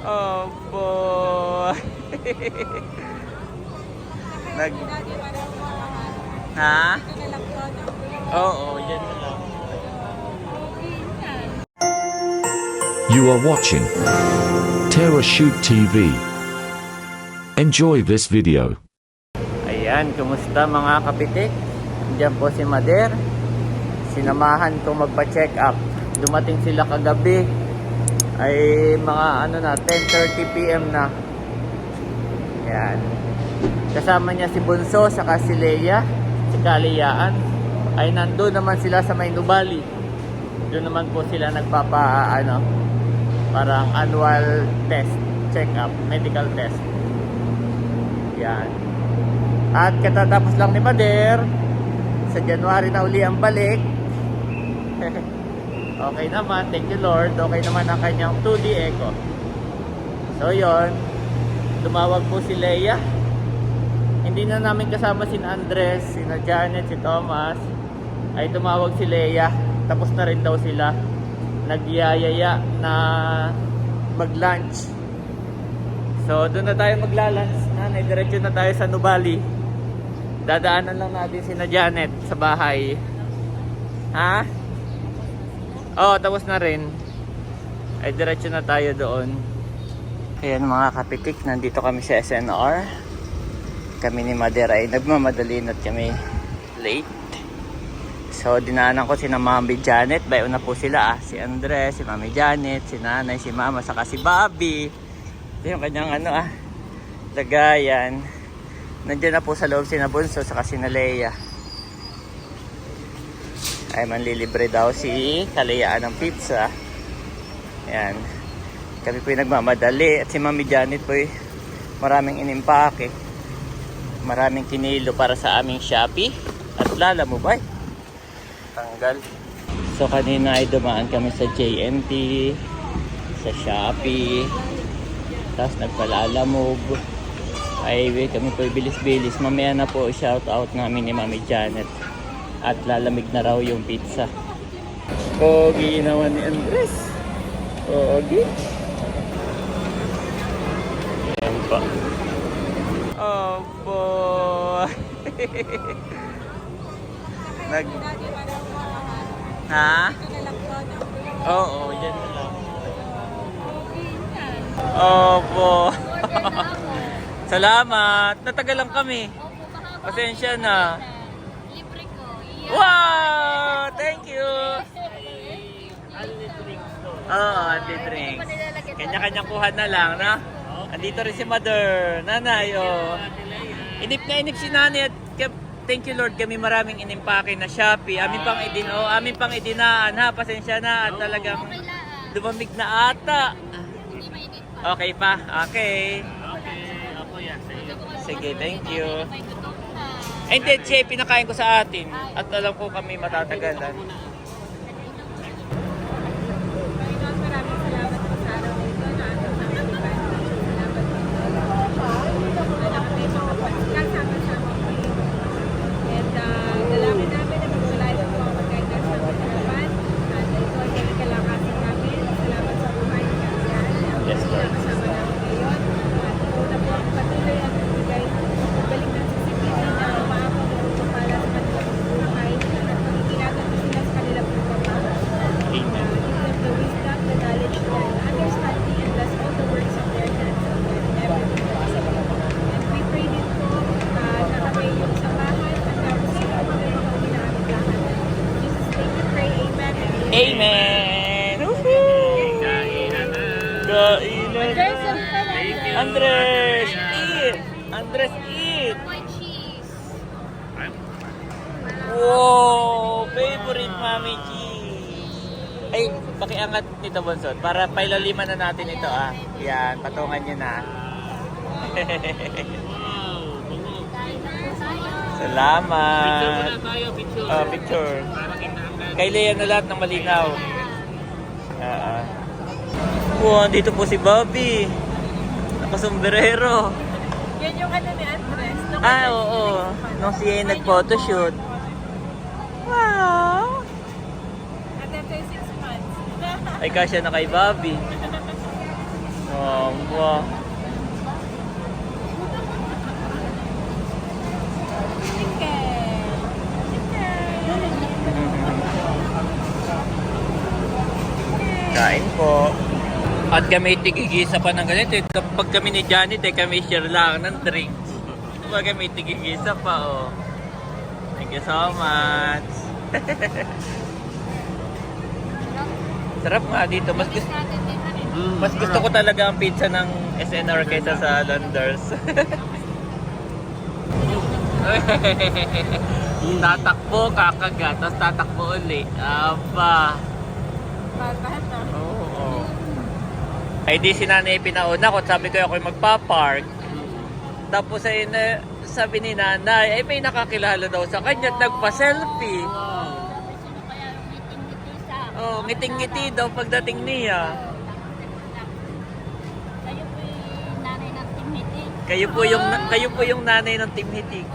Oh boy. Nag Ha? Oo, yan na lang. You are watching Terra Shoot TV. Enjoy this video. Ayan, kumusta mga kapitik? Diyan po si Mader. Sinamahan kong magpa-check up. Dumating sila kagabi. Ay mga na 10:30 PM na. Ayan. Kasama niya si Bunso saka si Leia, si Kaliyaan. Ay nandoon naman sila sa Maynubali. Doon naman po sila parang annual test, check up, medical test. Yan. At katatapos lang ni Mader, sa January na uli ang balik. Okay naman, thank you Lord. Okay naman ang kanyang 2D echo. So yon, tumawag po si Leia. Hindi na namin kasama si Andres, si Janet, si Thomas. Ay tumawag si Leia. Tapos na rin daw sila. Nagyayaya na mag-lunch. So doon na tayo magla-lunch. Nanay, diretso na tayo sa Nubali. Dadaanan lang natin si Janet sa bahay. Ha? Oo, tapos na rin. Ay diretso na tayo doon. Ayan mga kapitik, nandito kami sa SNR. Kami ni Mader ay nagmamadali at kami late. So dinaanan ko si Mami Janet. Bayo na po sila si Andres, si Mami Janet, si Nanay, si Mama, saka si Bobby. Ito yung kanyang lagayan. Nandiyan na po sa loob si Bunso saka si Leia. Ay manlilibre daw si Kaliyaan ng pizza. Ayan. Kami po yung nagmamadali. At si Mami Janet po maraming inimpake. Maraming kinilo para sa aming Shopee. At Lalamove. Tanggal. So kanina ay dumaan kami sa JNT, sa Shopee. Tapos nagpa-Lalamove. Ay kami po bilis-bilis. Mamaya na po shout out namin ni Mami Janet. At lalamig na raw yung pizza. Pogi naman ni Andres. Pogi. Ayan pa. Oh boy. Ha? Oo, yan na lang. Oh boy. Salamat. Natagal lang kami. Pasensya na. Libre ko. Wow! Thank you! Only drinks. Kanya-kanya kuha na lang, no? Andito rin si Mother. Nanay, Inip na inip si Nanay. Thank you Lord, kami maraming inimpake na Shopee. Amin pang idinaan, ha? Pasensya na. At talagang lumamig na ata. Okay pa? Okay. Sige, thank you. Ay, hindi, Che, pinakain ko sa atin. At alam ko kami matatagalan. Yes, Lord. Amen! Kainan! Andres! Eat! Andres, eat! Wow! Favorite Mami cheese! Ay, pakiangat nito, Bonsot. Para pailaliman na natin ito, Yan, patungan nyo na. Salamat! Picture. Kay Leia na lahat ng malinaw. Wow, dito po si Bobby. Nakasombrero. Yan yung ni Andres. Oo. Nung siya nag-photoshoot. Wow! At ito yung 6 months. Ay, kasya na kay Bobby. Wow. Kain po. At kami tigigisa pa ng ganito. Kapag kami ni Janet, kami share lang ng drinks. Kapag kami tigigisa pa, oh. Thank you so much. Sarap nga dito. Mas gusto ko talaga ang pizza ng SNR kaysa sa Landers. Tatakbo, kakagat, tapos tatakbo uli. Aba. Oo. Ay di si nanay pinauna ko, sabi ko ako'y magpa-park. Tapos ay sabi ni nanay, ay may nakakilala daw sa kanya at nagpa-selfie. Oh, ngiting-ngiti daw pagdating niya. Kayo po yung nanay ng Team Hitik.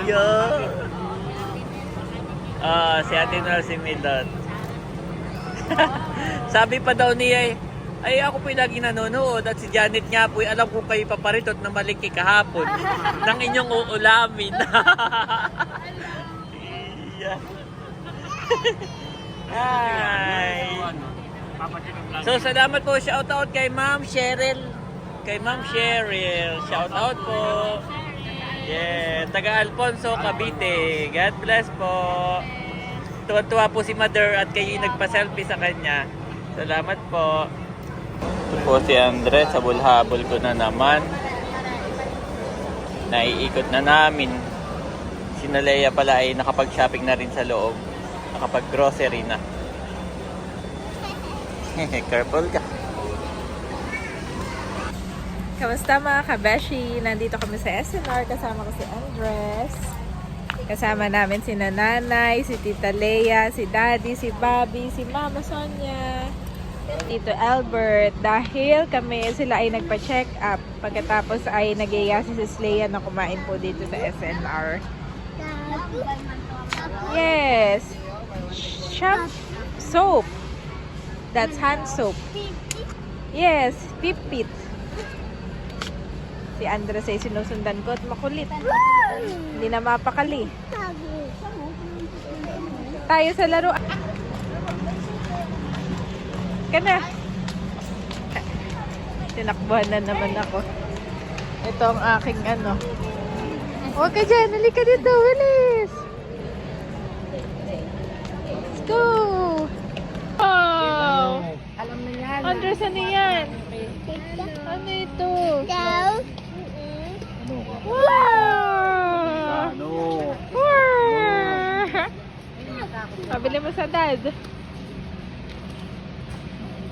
Yeah. Si Ate Nal, si Milot. Sabi pa daw niya ay ako po yung laging nanonood at si Janet nga po alam ko kayo paparitot na maliki kahapon ng inyong uulamin. Yeah. Hi. So salamat po, shout out kay Ma'am Cheryl. Kay Ma'am Cheryl, shout out po. Yeah, taga Alfonso, Cavite. God bless po. Tuwa-tuwa po si Mother at kayo nagpa-selfie sa kanya. Salamat po. Ito po si Andres, habol-habol ko na naman. Naiikot na namin. Si Nalea pala ay nakapag-shopping na rin sa loob. Nakapag-grocery na. Careful ka. Kamusta mga kabeshi? Nandito kami sa SNR. Kasama ko si Andres. Kasama namin si Nanay, si Tita Lea, si Daddy, si Bobby, si Mama Sonia, Tito Albert. Dahil sila ay nagpa-check up. Pagkatapos ay nag-iya si Sis Lea na kumain po dito sa SNR. Yes! Shop soap. That's hand soap. Yes, pipit. Si Andres ay sinusundan ko at makulit. Hindi na mapakali. Tayo sa laro. Kana. Tinakbuhan na naman ako. Ito ang aking ano. Huwag ka dyan. Halika dito. Bilis. Let's go. Oh. Alam na yan. Andres, ano yan? Ano ito? Wow! Wow! Pabili mo sa dad.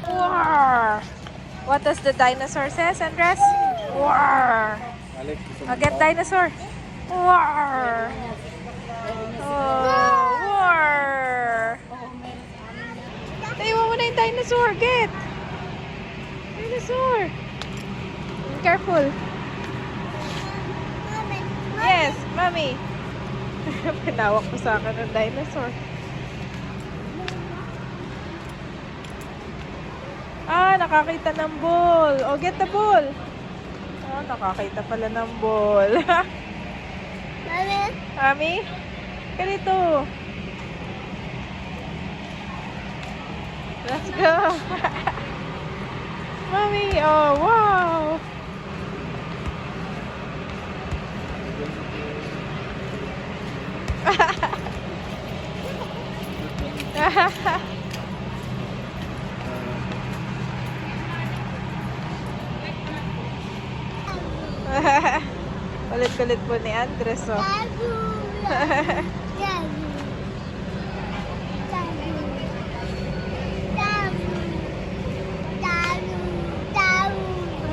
Wow! What does the dinosaur says, Andres? Wow! I'll get dinosaur. Wow! Oh, wow! Tayo mo na yung dinosaur. Get! Dinosaur! Be careful. Yes, Mommy. Pinawak ko sa akin ng dinosaur. Nakakita ng ball. Oh, get the ball. Oh, nakakita pala ng ball. Mami? Ganito. Let's go. Mommy, oh, wow. Kulit-kulit po ni Andres, oh.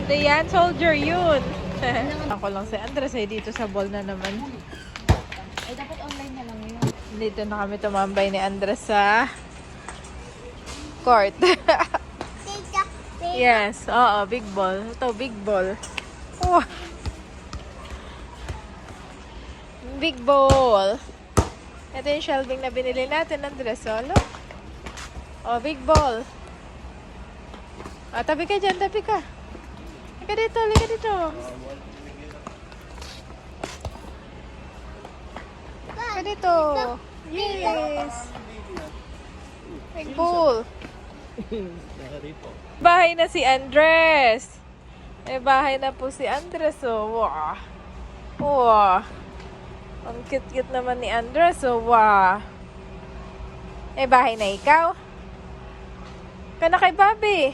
Hindi yan, soldier yun. Ako lang si Andres ay dito sa ball na naman. Ay, dapat online na lang yun. Dito na kami tumambay ni Andres sa court. Yes, oo, big ball. Ito, big ball. Wow. Big ball. Ito yung shelving na binili natin, Andres. Oh, look. Oh, big ball. Ah, tabi ka dyan, tabi ka. Lika dito, lika dito. Lika dito. Yes. Big bowl. Bahay na si Andres. Bahay na po si Andres. Oh, wow. Wow. Ang cute-cute naman ni Andres. Oh, wow. Bahay na ikaw. Ka na kay Bobby.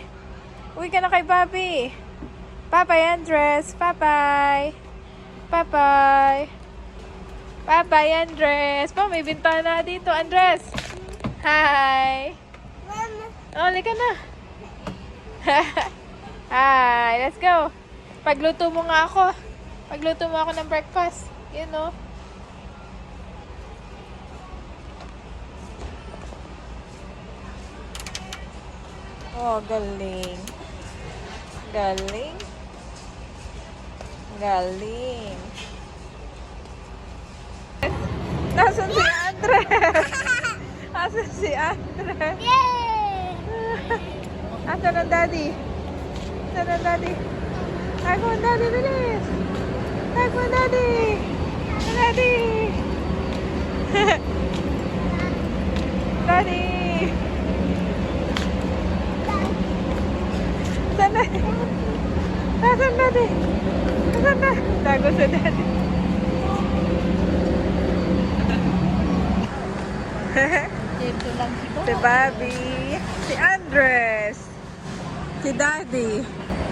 Uwi ka na kay Bobby. Bye-bye, Andres. Bye-bye. Bye-bye. Bye-bye, Andres. Pa, may bintana dito, Andres. Hi. Oh, lika na. Hi, let's go. Pagluto mo nga ako. Pagluto mo ako ng breakfast. You know. Oh, galing. Galing. Galing. Nasaan si Andres? Nasaan si Andres? Yay! Nasaan ang daddy? Nasaan ang daddy? Tago ang daddy, bilis! Tago ang daddy! Ang daddy! Daddy! Saan na? Nasaan daddy? Nasaan na? Tago sa daddy. Dito lang Si Bobby, si Andres, si Daddy.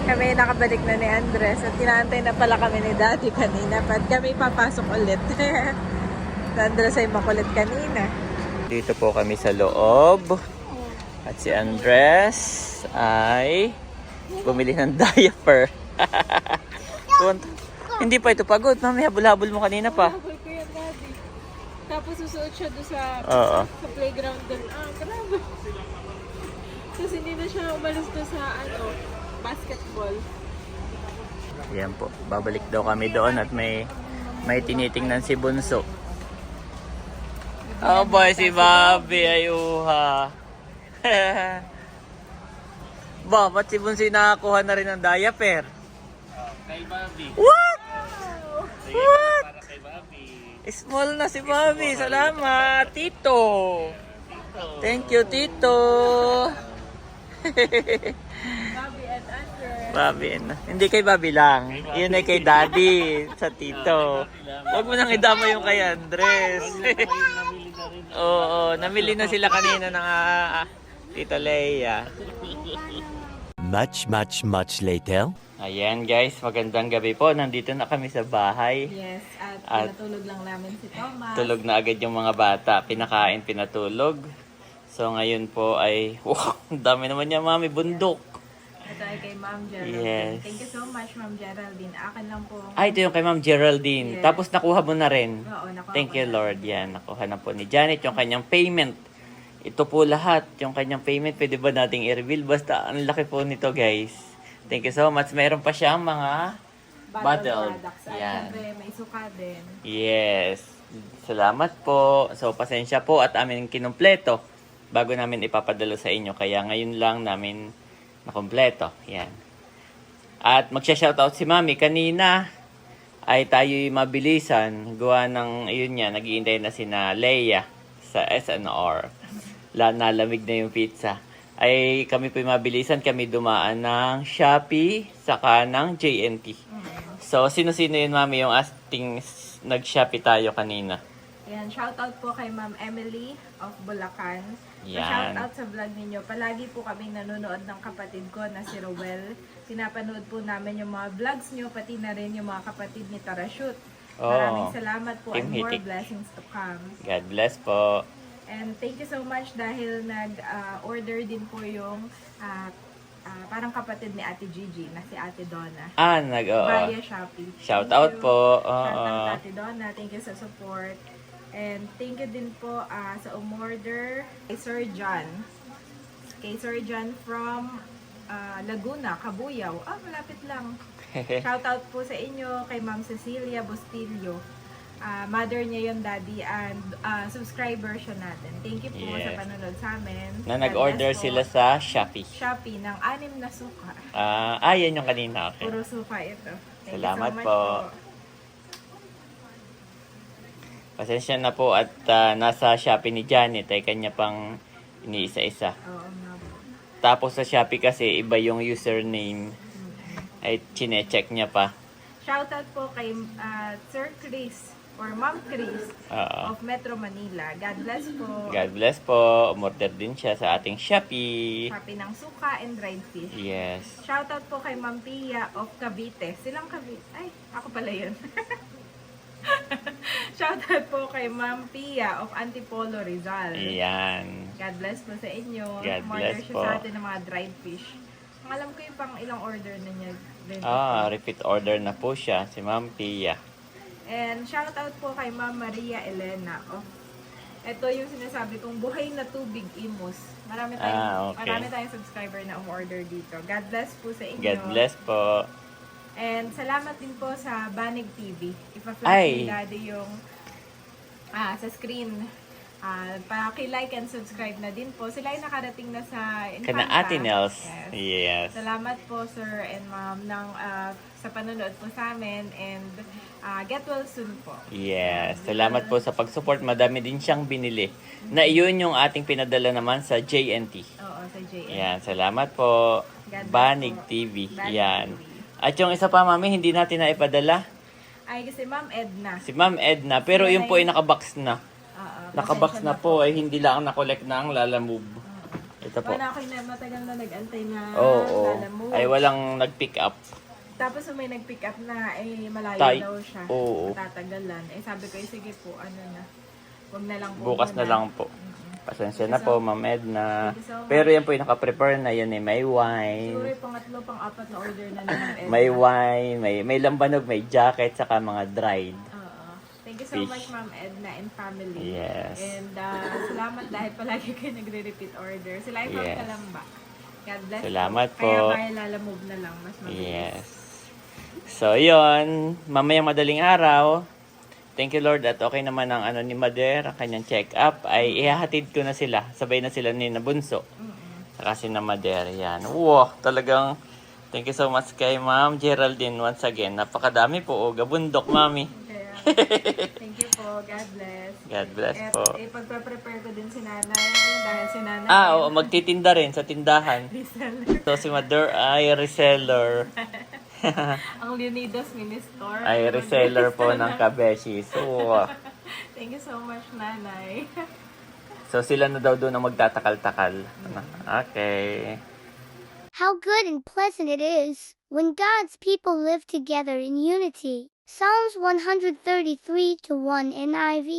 Kami nakabalik na ni Andres at tinaantay na pala kami ni Daddy kanina pat kami papasok ulit. Si Andres ay makulit kanina. Dito po kami sa loob. At si Andres ay bumili ng diaper. Hindi pa ito pagod. Mami, habol-habol mo kanina pa. Habol ko yan, Daddy. Tapos susuot siya doon Oo. sa playground doon. Grabe. Tapos hindi na siya umalis doon sa basketball. Yan po. Babalik daw kami doon at may tinitingnan si Bunso. Oh boy, si Bobby. Ayuha. Ba, ba't si Bunso nakakuha na rin ng diaper? Kay Bobby. What? What? Small na si Bobby. Salamat, Tito. Thank you, Tito. Bobby and Andres. Bobby, hindi kay Bobby lang. Yun ay kay Daddy sa Tito. Huwag mo nang idama yung kay Andres. Oo, namili na sila kanina ng Tita Leia. Much later. Ayan guys, magandang gabi po. Nandito na kami sa bahay. Yes, At- pinatulog lang namin si Thomas. Tulog na agad yung mga bata. Pinakain, pinatulog. So ngayon po ay, wow, ang dami naman niya, Mami, bundok. Ito ay kay Ma'am Geraldine. Yes. Thank you so much, Ma'am Geraldine. Akin lang po. Ay, ito yung kay Ma'am Geraldine. Yes. Tapos nakuha mo na rin. Oo, nakuha Thank ko you, na. Lord. Yan, nakuha na po ni Janet yung kanyang payment. Ito po lahat, yung kanyang payment. Pwede ba nating i-reveal? Basta, ang laki po nito, guys. Thank you so much. Meron pa siyang mga bottle. products. At Yan. syempre, may suka din. Yes. Salamat po. So, pasensya po at amin kinumpleto bago namin ipapadala sa inyo. Kaya ngayon lang namin nakumpleto. Yan. At magsha-shoutout si Mami. Kanina ay tayo'y mabilisan. Gawa ng, ayun niya, nag-iintay na sina Leia sa SNR. Nalamig na yung pizza. Ay kami po mabilisan. Kami dumaan ng Shopee saka ng JNT. So, sino-sino yun, Mami, yung asting nag-Shopee tayo kanina? Yan, shoutout po kay Ma'am Emily of Bulacan. Yan. Shoutout sa vlog ninyo. Palagi po kaming nanonood ng kapatid ko na si Rowel. Pinapanood po namin yung mga vlogs nyo, pati na rin yung mga kapatid ni Tarashoot. Oh, Maraming salamat po Team and more Hitik. blessings to come. God bless po. And thank you so much dahil nag-order din po yung parang kapatid ni Ate Gigi na si Ate Donna. Via Shopee. Shout Thank out you. po. Shout out Ate Donna. Thank you sa support. And thank you din po sa umorder kay Sir John. Kay Sir John from Laguna, Cabuyao. Malapit lang. Shout out po sa inyo kay Ma'am Cecilia Bustillo. mother niya yung daddy and subscriber siya natin. Thank you po sa Yes. panonood sa amin. Na God nag-order bless po. sila sa Shopee. Shopee ng 6 na suka. Yan yung kanina. Okay. Puro suka ito. Thank Salamat you so much po. Pasensya na po at nasa Shopee ni Janet ay kanya pang iniisa-isa. Oo nga po. Tapos sa Shopee kasi iba yung username. Ay chine-check niya pa. Shoutout po kay Sir Chris or Ma'am Chris Oo. of Metro Manila. God bless po. God bless po. Umorder din siya sa ating Shopee. Happy ng suka and dried fish. Yes. Shoutout po kay Ma'am Pia of Cavite. Silang Cavite. Ay, ako pala yun. Shoutout po kay Ma'am Pia of Antipolo, Rizal. Yan. God bless po sa inyo. God Order bless siya po. sa atin ng mga dried fish. Ang alam ko yung pang ilang order na niya. Repeat order na po siya, si Ma'am Pia. And shoutout po kay Ma'am Maria Elena of ito yung sinasabi kong buhay na tubig imus. Marami tayong subscriber na umorder dito. God bless po sa inyo. God bless po. And salamat din po sa Banig TV. Ipa-flash Ay. ni Daddy yung sa screen. Paki-like and subscribe na din po. Sila ay nakarating na sa Infanta. Kana Ate Nels. Yes. Yes. Salamat po, sir and ma'am, sa panonood po sa amin. And get well soon po. Yes. Salamat po sa pag-support. Madami din siyang binili. Na iyon yung ating pinadala naman sa JNT. Oo, sa JN. Yan. Salamat po. bless Banig po. TV. Banig Yan. TV. At yung isa pa, Mami, hindi natin na ipadala. Ay, kasi Ma'am Edna. Si Ma'am Edna. Pero yun po ay nakabox na. Nakabox pasensya na po. Ay hindi lang na-collect na ang Lalamove. Ito po. Wala ako na matagal na nag-antay na Oo. Lalamove. Ay walang nag-pick up. Tapos may nag-pick up na, malayo Tay. daw siya. Oo. Matatagalan. Sabi ko, sige po, wag na lang po. Bukas na muna. lang po. Pasensya na po, Ma'am Edna. Thank you so much. Pero yan po yung naka-prepare na yun eh. May wine. Siguro yung pangatlo, pang-apat na order na naman. May wine, may lambanog, may jacket, saka mga dried. Oo. Thank you so Fish. much, Ma'am Edna and family. Yes. And salamat dahil palagi kayo nagre-repeat order. Sila ay Ma'am Yes. Kalamba. God bless Salamat po. po. Kaya kaya lalamove na lang. Mas mabilis. Yes. So, yun. Mamayang madaling araw. Thank you, Lord. At okay naman ang ni Mader, ang kanyang check-up. Ay ihahatid ko na sila. Sabay na sila ni Nabunso. Saka si na Mader. Yan. Wow, talagang thank you so much kay Ma'am Geraldine once again. Napakadami po. O, gabundok, Mami. Kaya, thank you po. God bless. God bless At po. ipagpa-prepare ko din si nanay. Dahil si nanay Oo, magtitinda rin sa tindahan. reseller. So, si Mader ay reseller. Ang Leonidas Mini Store. Ay reseller po ng Kabeshi. So, Thank you so much, nanay. so sila na daw doon ang magtatakal-takal. Okay. How good and pleasant it is when God's people live together in unity. Psalms 133:1 NIV.